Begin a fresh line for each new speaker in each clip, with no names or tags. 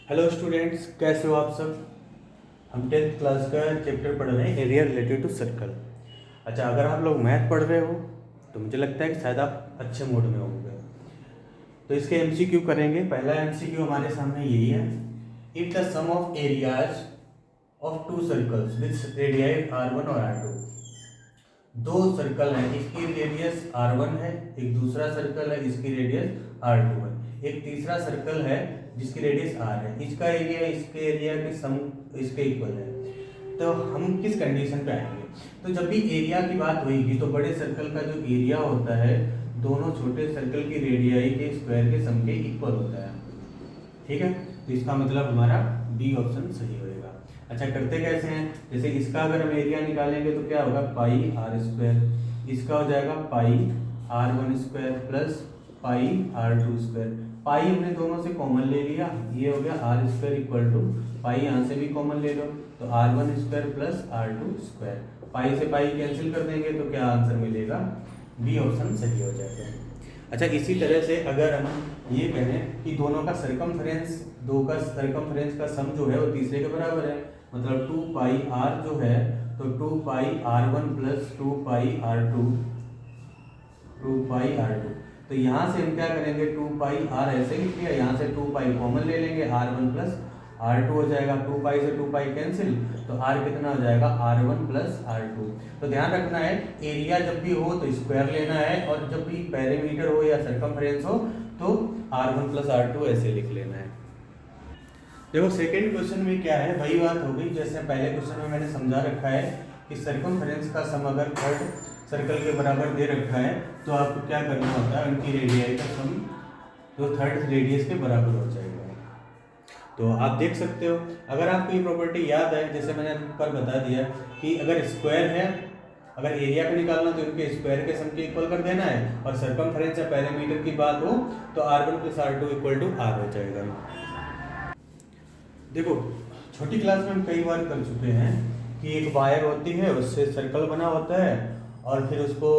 Hello students, कैसे हो आप सब। हम 10th क्लास का चैप्टर पढ़ रहे हैं, एरिया रिलेटेड टू सर्कल। अच्छा, अगर आप लोग मैथ पढ़ रहे हो तो मुझे लगता है कि शायद आप अच्छे मूड में होंगे। तो इसके एमसीक्यू करेंगे। पहला एमसीक्यू हमारे सामने यही है। If the sum of areas of two circles with radii r1 और r2। दो सर्कल है, इसकी रेडियस r1 है, एक दूसरा सर्कल है इसकी रेडियस r2 है, एक तीसरा सर्कल है जिसकी रेडियस r है। इसका एरिया इसके एरिया के सम इसके इक्वल है। तो हम किस कंडीशन पे आएंगे? तो जब भी एरिया की बात होगी तो बड़े सर्कल का जो एरिया होता है दोनों छोटे सर्कल की रेडियाई के स्क्वायर के सम के इक्वल होता है। ठीक है, तो इसका मतलब हमारा बी ऑप्शन सही होएगा। अच्छा, करते कैसे हैं? जैसे इसका अगर हम एरिया निकालेंगे तो क्या होगा, पाई आर स्क्वायर। इसका हो जाएगा pi r1 square plus pi r2 square. Pi हमने दोनों से कॉमन ले लिया, ये हो गया r square equal to pi, यहाँ से भी कॉमन ले लो तो r1 square plus r2 square. पाई से पाई कैंसिल कर देंगे तो क्या आंसर मिलेगा, बी ऑप्शन सही हो जाएगा। अच्छा, इसी तरह से अगर हम ये कहें कि दोनों का सरकमफ्रेंस, दो का सरकमफ्रेंस का सम जो है वो तीसरे के बराबर है, मतलब 2 पाई आर जो है तो 2 पाई r1 प्लस 2 पाई r2, 2 पाई r2। तो यहाँ से हम क्या करेंगे, 2 पाई r ऐसे लिख लिया, यहाँ से 2 पाई कॉमन ले लेंगे, r1 प्लस r2 हो जाएगा। 2 पाई से 2 पाई कैंसिल तो r कितना हो जाएगा, r1 प्लस r2। तो ध्यान रखना है, एरिया जब भी हो तो स्क्वायर लेना है, और जब भी पेरीमीटर हो या सरकमफ्रेंस हो तो r1 प्लस r2 ऐसे लिख लेना है। देखो सेकंड क्वेश्चन में क्या है, वही बात हो गई जैसे पहले क्वेश्चन में मैंने समझा रखा है कि सरकमफ्रेंस का सम अगर थर्ड सर्कल के बराबर दे रखा है तो आपको क्या करना होता है, उनकी रेडियाई का सम जो थर्ड रेडियस के बराबर हो जाएगा। तो आप देख सकते हो, अगर आपको ये प्रॉपर्टी याद है, जैसे मैंने ऊपर बता दिया कि अगर स्क्वायर है, अगर एरिया को निकालना तो इनके स्क्वायर के सम के इक्वल कर देना है, और सरकमफ्रेंस या पेरीमीटर की बात हो तो r1 plus r2 equal to r हो जाएगा। देखो छोटी क्लास में हम कई बार कर चुके हैं कि एक वायर होती है, उससे सर्कल बना होता है, और फिर उसको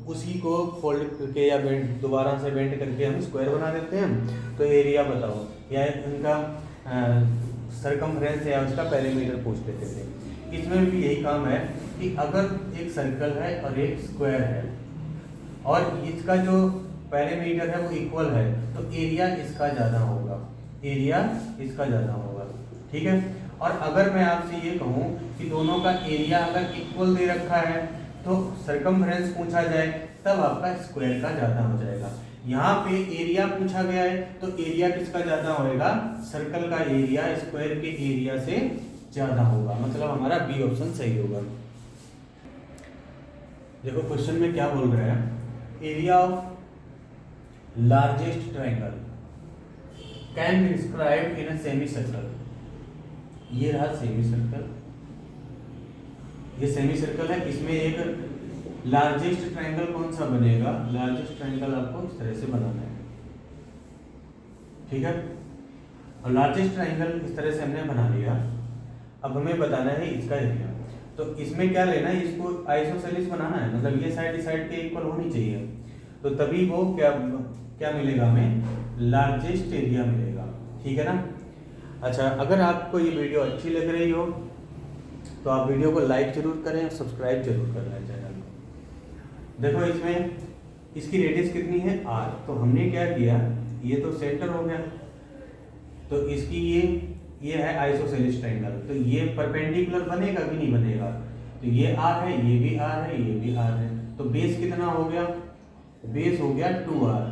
उसी को फोल्ड करके या बेंड दोबारा से बेंड करके हम स्क्वायर बना देते हैं। तो एरिया बताओ, या इनका सरकमफ्रेंस या उसका पेरीमीटर पूछ लेते थे। इसमें भी यही काम है कि अगर एक सर्कल है और एक स्क्वायर है और इसका जो पेरीमीटर है वो इक्वल है तो एरिया इसका ज़्यादा होगा, एरिया इसका ज़्यादा होगा। ठीक है, और अगर मैं आपसे ये कहूँ कि दोनों का एरिया अगर इक्वल दे रखा है तो सरकमफ्रेंस पूछा जाए तब आपका स्क्वायर का ज़्यादा हो जाएगा। यहाँ पे एरिया पूछा गया है तो एरिया किसका ज़्यादा होएगा, सर्कल का एरिया स्क्वायर के एरिया से ज़्यादा होगा, मतलब हमारा बी ऑप्शन सही होगा। देखो क्वेश्चन में क्या बोल रहा है, area of largest triangle can be described in a semi circle. ये रहा सेमी सर्कल, ये सेमी सर्कल है, इसमें एक लार्जेस्ट ट्रायंगल कौन सा बनेगा, लार्जेस्ट ट्रायंगल आपको इस तरह से बनाना है। ठीक है, और लार्जेस्ट ट्रायंगल इस तरह से हमने बना लिया। अब हमें बताना है इसका एरिया। तो इसमें क्या लेना है, इसको आइसोसेलिस बनाना है, मतलब ये साइड इस साइड के इक्वल होनी चाहिए, तो तभी वो क्या क्या मिलेगा हमें, लार्जेस्ट एरिया मिलेगा। ठीक है ना। अच्छा, अगर आपको ये वीडियो अच्छी लग रही हो तो आप वीडियो को लाइक जरूर करें और सब्सक्राइब जरूर करना है चैनल को। देखो इसमें इसकी रेडियस कितनी है, r, तो हमने क्या किया, ये तो सेंटर हो गया, तो इसकी ये है आइसोसेलिस ट्रायंगल, तो ये परपेंडिकुलर बनेगा कि नहीं बनेगा, तो ये r है, ये भी r है, ये भी r है, तो बेस कितना हो गया, बेस हो गया 2r,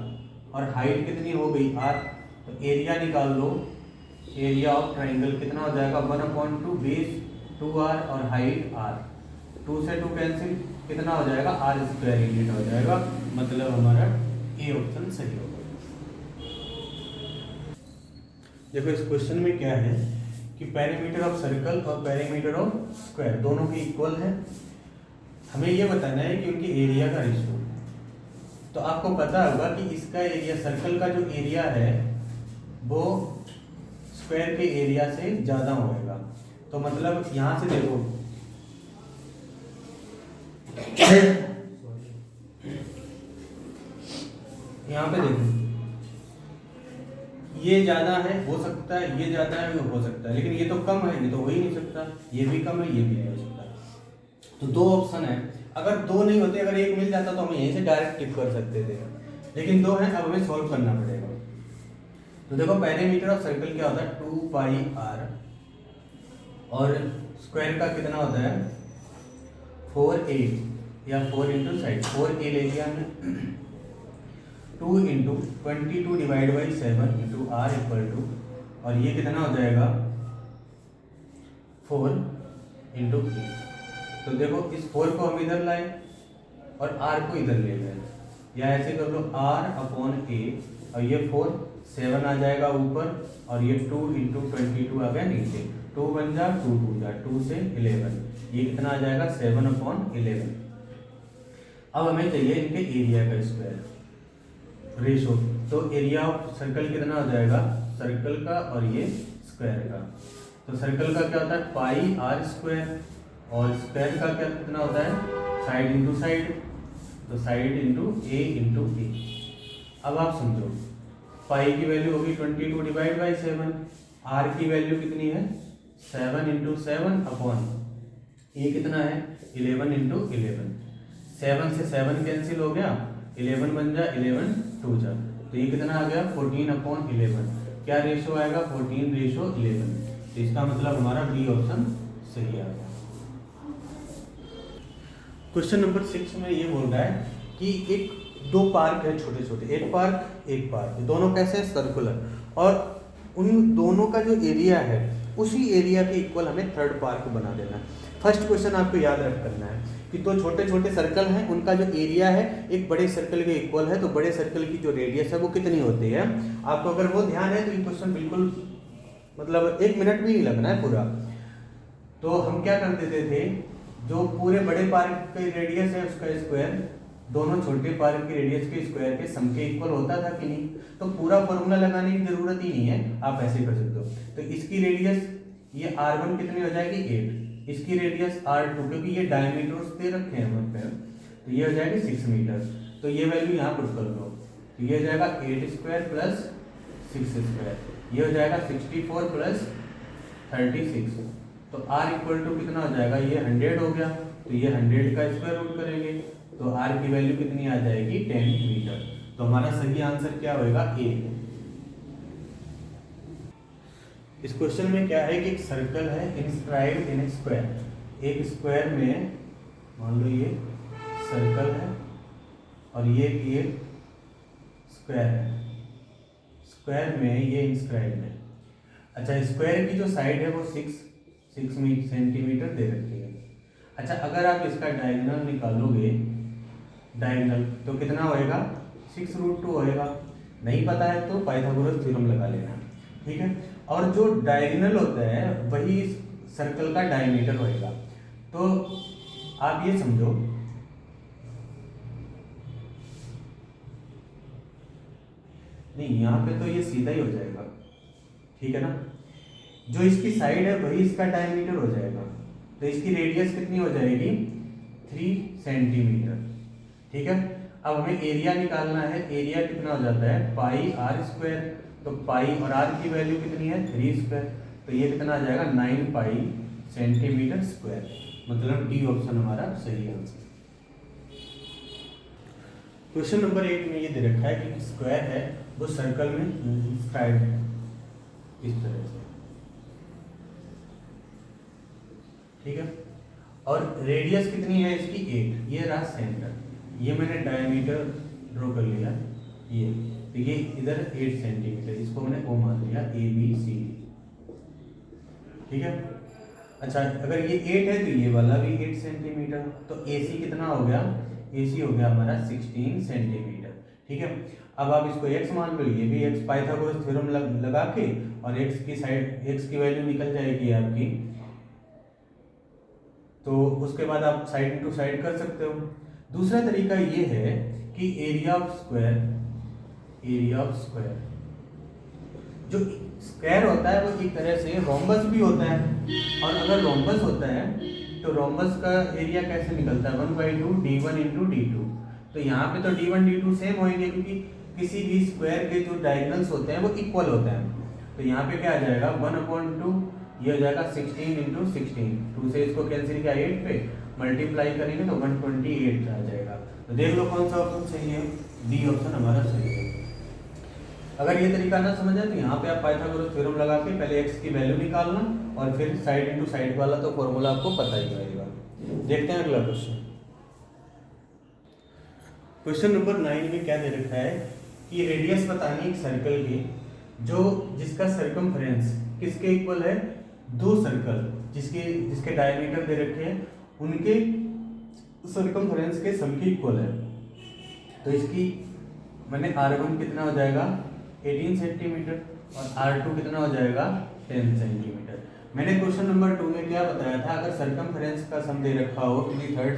और हाइट कितनी हो गई r, तो एरिया निकाल लो, एरिया ऑफ ट्रायंगल कितना हो जाएगा, 1/2 बेस 2r और हाइट r, 2 से 2 कैंसिल, कितना हो जाएगा, r स्क्वायर यूनिट हो जाएगा, मतलब हमारा ए ऑप्शन सही होगा। देखो इस क्वेश्चन में क्या है कि पेरीमीटर ऑफ सर्कल और पेरीमीटर ऑफ स्क्वायर दोनों के इक्वल है, हमें ये बताना है कि उनके एरिया का रेशियो। तो आपको पता होगा कि इसका एरिया, सर्कल का जो एरिया है वो स्क्वायर के एरिया से ज़्यादा होएगा, तो मतलब यहाँ से देखो यहाँ पे देखो ये ज़्यादा है हो सकता है, ये ज़्यादा है हो सकता है, लेकिन ये तो कम है, ये तो हो ही नहीं सकता। ये भी कम है, ये भी नहीं हो सकता। तो दो ऑप्शन है। अगर दो नहीं होते, अगर एक मिल जाता तो हम यहीं से डायरेक्ट टिक कर सकते थे, लेकिन दो है, अब हमें सॉल्व करना पड़ेगा। तो देखो पेरीमीटर ऑफ सर्कल क्या होता है 2πr, और स्क्वायर का कितना होता है 4a, या 4 इंटू साइड 4a ले लिया हमने। 2 into 22 divide by 7 into r equal to, और ये कितना हो जाएगा 4 इंटू ए। तो देखो इस 4 को हम इधर लाए और r को इधर ले गए, या ऐसे कर लो r अपॉन ए, और ये 4 7 आ जाएगा ऊपर, और ये 2 इंटू 22 आ गया नीचे। 2 बन जा 2 2 जा 2 से 11, ये कितना आ जाएगा 7 अपॉन 11। अब हमें चाहिए इनके एरिया का स्क्वायर रेशो। तो एरिया ऑफ सर्कल कितना हो जाएगा, सर्कल का और ये स्क्वायर का। तो सर्कल का क्या होता है पाई आर स्क्वायर, और स्क्वायर का क्या कितना होता है साइड इंटू साइड, तो साइड इंटू ए इंटू ए। अब आप समझो पाई की वैल्यू होगी 22 डिवाइड बाई 7, आर की वैल्यू कितनी है 7 इंटू 7 अपॉन ए कितना है 11 इंटू 11। 7 से 7 कैंसिल हो गया, 11 बन जा 11 2 जा, तो ये कितना आ गया 14 अपॉन 11। क्या रेशो आएगा 14 रेशो 11। तो इसका मतलब हमारा बी ऑप्शन सही आ गया। क्वेश्चन नंबर 6 में ये बोल रहा है कि एक दो पार्क है छोटे छोटे, एक पार्क, दोनों कैसे सर्कुलर, और उन दोनों का जो एरिया है उसी एरिया के इक्वल हमें थर्ड पार्क बना देना है। फर्स्ट क्वेश्चन आपको याद रख करना है कि दो छोटे छोटे सर्कल हैं, उनका जो एरिया है एक बड़े सर्कल के इक्वल है, तो बड़े सर्कल की जो रेडियस है वो कितनी होती है। आपको अगर वो ध्यान है तो ये क्वेश्चन बिल्कुल मतलब 1 मिनट भी नहीं लगना है पूरा। तो हम क्या कर देते थे, जो पूरे बड़े पार्क की रेडियस है उसका स्क्वायर दोनों छोटे पार्क की रेडियस के स्क्वायर के सम के इक्वल होता था कि नहीं। तो पूरा फॉर्मूला लगाने की जरूरत ही नहीं है, आप ऐसे कर सकते हो। तो इसकी रेडियस ये r1 कितनी हो जाएगी 8, इसकी रेडियस r2, क्योंकि ये डायमीटर्स दे रखे हैं वहाँ पे, तो ये हो जाएगी 6 मीटर। तो ये वैल्यू यहाँ पुट कर लो, तो ये हो जाएगा 8 स्क्वायर प्लस 6 स्क्वायर, ये हो जाएगा 64 प्लस 36। तो r इक्वल टू कितना हो जाएगा, ये 100 हो गया, तो ये 100 का स्क्वायर रूट करेंगे, तो r की वैल्यू कितनी आ जाएगी 10 मीटर। तो हमारा सही आंसर क्या होएगा ए। इस क्वेश्चन में क्या है कि एक सर्कल है इंस्क्राइब्ड इन ए स्क्वायर। एक स्क्वायर में मान लो ये सर्कल है और ये स्क्वायर है, स्क्वायर में ये इंस्क्राइब्ड है। अच्छा स्क्वायर की जो साइड है वो 6 सेंटीमीटर दे रखी है। अच्छा अगर आप इसका डायगोनल निकालोगे, डायगोनल तो कितना होएगा 6√2 होएगा। नहीं पता है तो पाइथागोरस थ्योरम लगा लेना, ठीक है। और जो डायगोनल होता है वही सर्कल का डायमीटर होएगा। तो आप ये समझो नहीं, यहाँ पे तो ये सीधा ही हो जाएगा, ठीक है ना। जो इसकी साइड है वही इसका डायमीटर हो जाएगा, तो इसकी रेडियस कितनी हो जाएगी 3 सेंटीमीटर, ठीक है। अब हमें एरिया निकालना है, एरिया कितना हो जाता है पाई आर स्क्वायर, तो पाई और आर की वैल्यू कितनी है 3 स्क्वायर, तो ये कितना आ जाएगा 9 पाई सेंटीमीटर स्क्वायर। मतलब डी ऑप्शन हमारा सही आंसर। क्वेश्चन नंबर 8 में ये दे रखा है कि स्क्वायर है वो सर्कल में इंस्क्राइब्ड है इस तरह से, ठीक है। और रेडियस कितनी है इसकी 8, ये रहा सेंटर, ये मैंने डायमीटर ड्रॉ कर लिया ये, तो ये इधर 8 सेंटीमीटर, इसको मैंने ओ मान लिया ABCD, ठीक है। अच्छा अगर ये 8 है तो ये वाला भी 8 सेंटीमीटर, तो AC कितना हो गया, AC हो गया हमारा 16 सेंटीमीटर, ठीक है। अब आप इसको x मान लो, ये भी x, पाइथागोरस थ्योरम लगा के, और x की साइड x की वैल्यू निकल जाएगी आपकी, तो उसके बाद आप साइड टू साइड कर सकते हो। दूसरा तरीका ये है कि एरिया ऑफ स्क्वायर, जो स्क्वायर होता है वो एक तरह से रोम्बस भी होता है, और अगर रोम्बस होता है तो रोम्बस का एरिया कैसे निकलता है 1/2 d1 इंटू d2। तो यहाँ पे तो d1 d2 सेम होंगे क्योंकि किसी भी स्क्वायर के जो डायगोनल्स होते हैं वो इक्वल होते हैं। तो यहाँ पे क्या आ जाएगा 1/2, ये हो जाएगा 16 × 16, 2 से इसको कैंसिल किया 8 पे, मल्टीप्लाई करेंगे तो 128 आ जाएगा। तो देख लो कौन सा ऑप्शन सही है, डी ऑप्शन हमारा सही है। अगर ये तरीका ना समझ आए तो यहाँ पे आप पाइथागोरस थ्योरम लगा के पहले x की वैल्यू निकालना और फिर साइड इनटू साइड वाला तो फॉर्मूला आपको पता ही रहेगा। देखते हैं अगला क्वेश्चन। क्वेश्चन नंबर 9 में क्या दे रखा है कि रेडियस बतानी एक सर्कल की जिसका सर्कमफ्रेंस किसके इक्वल है, दो सर्कल जिसके डायमीटर दे रखे हैं उनके सर्कमफ्रेंस के सम के इक्वल है। तो इसकी मैंने R1 कितना हो जाएगा 18 सेंटीमीटर और R2 कितना हो जाएगा 10 सेंटीमीटर। मैंने क्वेश्चन नंबर 2 में क्या बताया था, अगर सर्कमफ्रेंस का सम दे रखा हो किसी थर्ड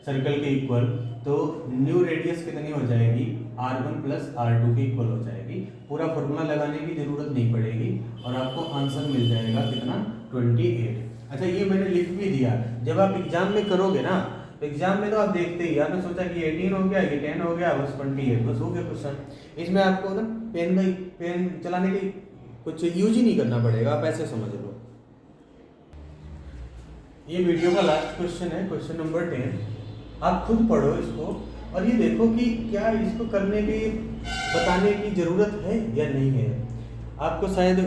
सर्कल के इक्वल तो न्यू रेडियस कितनी हो जाएगी R1 + R2 के इक्वल हो जाएगी। पूरा फॉर्मूला लगाने की जरूरत नहीं पड़ेगी और आपको आंसर मिल जाएगा कितना 28। अच्छा ये मैंने लिख भी दिया, जब आप एग्जाम में करोगे ना तो एग्जाम में तो आप देखते ही आपने सोचा कि 18 हो गया, ये 10 हो गया, बस 28 बस हो गया क्वेश्चन। इसमें आपको ना पेन चलाने की कुछ यूज ही नहीं करना पड़ेगा, आप ऐसे समझ लो। ये वीडियो का लास्ट क्वेश्चन है, क्वेश्चन नंबर 10। आप खुद पढ़ो इसको और ये देखो कि क्या इसको करने की बताने की ज़रूरत है या नहीं है। आपको शायद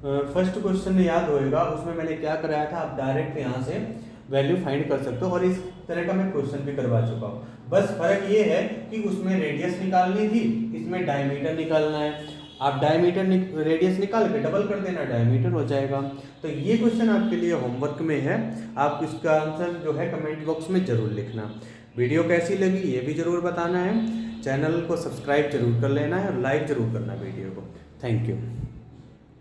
फर्स्ट क्वेश्चन याद होएगा, उसमें मैंने क्या कराया था, आप डायरेक्ट यहाँ से वैल्यू फाइंड कर सकते हो और इस तरह का मैं क्वेश्चन भी करवा चुका हूँ। बस फर्क ये है कि उसमें रेडियस निकालनी थी, इसमें डायमीटर निकालना है। आप डायमीटर रेडियस निकाल के डबल कर देना, डायमीटर हो जाएगा। तो ये क्वेश्चन आपके लिए होमवर्क में है, आप इसका आंसर जो है कमेंट बॉक्स में ज़रूर लिखना। वीडियो कैसी लगी ये भी ज़रूर बताना है, चैनल को सब्सक्राइब जरूर कर लेना है और लाइक ज़रूर करना वीडियो को। Thank you.